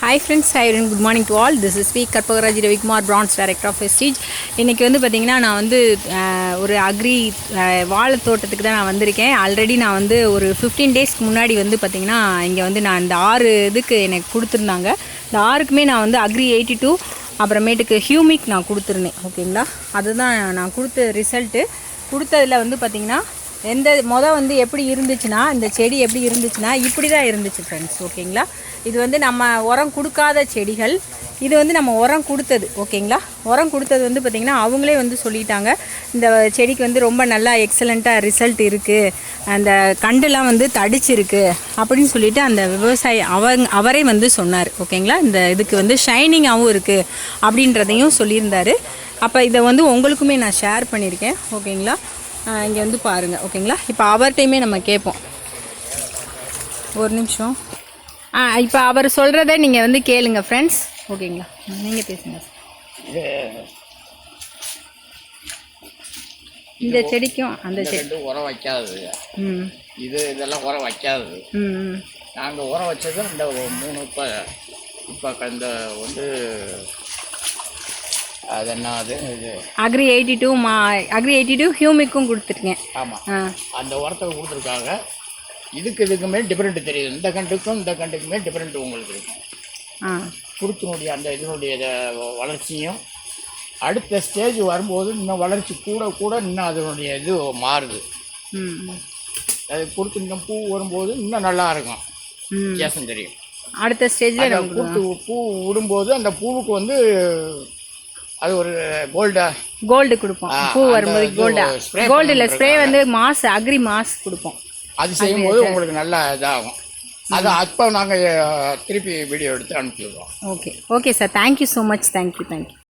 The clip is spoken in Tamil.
Hi friends, hi and good morning to all. This is V. Karpagaraji Ravikumar, Bronze Director of Prestige. இன்றைக்கி பார்த்திங்கன்னா நான் ஒரு அக்ரி வாழை தோட்டத்துக்கு தான் நான் வந்திருக்கேன். ஆல்ரெடி நான் ஒரு 15 டேஸ்க்கு முன்னாடி பார்த்திங்கன்னா இங்கே நான் இந்த 6 இதுக்கு எனக்கு கொடுத்துருந்தாங்க. இந்த 6க்குமே நான் அக்ரி 82 அப்புறமேட்டுக்கு ஹியூமிக் நான் கொடுத்துருந்தேன். ஓகேங்களா, அதுதான் நான் கொடுத்த ரிசல்ட்டு. கொடுத்ததில் பார்த்திங்கன்னா எப்படி இருந்துச்சுன்னா, இந்த செடி எப்படி இருந்துச்சுன்னா இப்படி தான் இருந்துச்சு ஃப்ரெண்ட்ஸ். ஓகேங்களா, இது நம்ம உரம் கொடுக்காத செடிகள், இது நம்ம உரம் கொடுத்தது. ஓகேங்களா, உரம் கொடுத்தது பார்த்திங்கன்னா அவங்களே சொல்லிட்டாங்க, இந்த செடிக்கு ரொம்ப நல்லா எக்ஸலண்ட்டாக ரிசல்ட் இருக்குது, அந்த கண்டுலாம் தடிச்சிருக்கு அப்படின்னு சொல்லிட்டு அந்த விவசாயி அவரே சொன்னார். ஓகேங்களா, இந்த இதுக்கு ஷைனிங்காகவும் இருக்குது அப்படின்றதையும் சொல்லியிருந்தார். அப்போ இதை உங்களுக்குமே நான் ஷேர் பண்ணியிருக்கேன். ஓகேங்களா, இங்கே பாருங்கள். ஓகேங்களா, இப்போ அவர்கிட்டையுமே நம்ம கேட்போம். ஒரு நிமிஷம். இப்போ அவர் சொல்கிறத நீங்கள் கேளுங்க ஃப்ரெண்ட்ஸ். ஓகேங்களா, நீங்கள் பேசுங்க. இந்த செடிக்கும் அந்த செடி உரம் வைக்காது. இதெல்லாம் உரம் வைக்காது. நாங்கள் உரம் வச்சது அந்த 3 இப்போ இந்த அது என்ன, அது அக்ரி 82 ஹியூமிக்கும் கொடுத்துருக்கேன். ஆமாம், அந்த உரத்தை கொடுத்துருக்காங்க. இதுக்குமே டிஃப்ரெண்ட் தெரியுது. இந்த கண்டுக்குமே டிஃப்ரெண்ட் உங்களுக்கு இருக்கும். குருத்தினுடைய அந்த இதனுடைய வளர்ச்சியும் அடுத்த ஸ்டேஜ் வரும்போது இன்னும் வளர்ச்சி கூட இன்னும் அதனுடைய இது மாறுது. அது குருத்து இன்னும் பூ வரும்போது இன்னும் நல்லா இருக்கும், வித்தியாசம் தெரியும். அடுத்த ஸ்டேஜில் குருத்து பூ விடும்போது அந்த பூவுக்கு அது ஒரு கோல்டு கொடுப்போம். பூ வரும்போது கோல்டு இல்லை, ஸ்ப்ரே அக்ரி மாஸ் கொடுப்போம். அது செய்யும்போது உங்களுக்கு நல்லா இதாகும். அது அப்போ நாங்கள் திருப்பி வீடியோ எடுத்து அனுப்பிடுவோம். Okay sir, thank you so much. Thank you.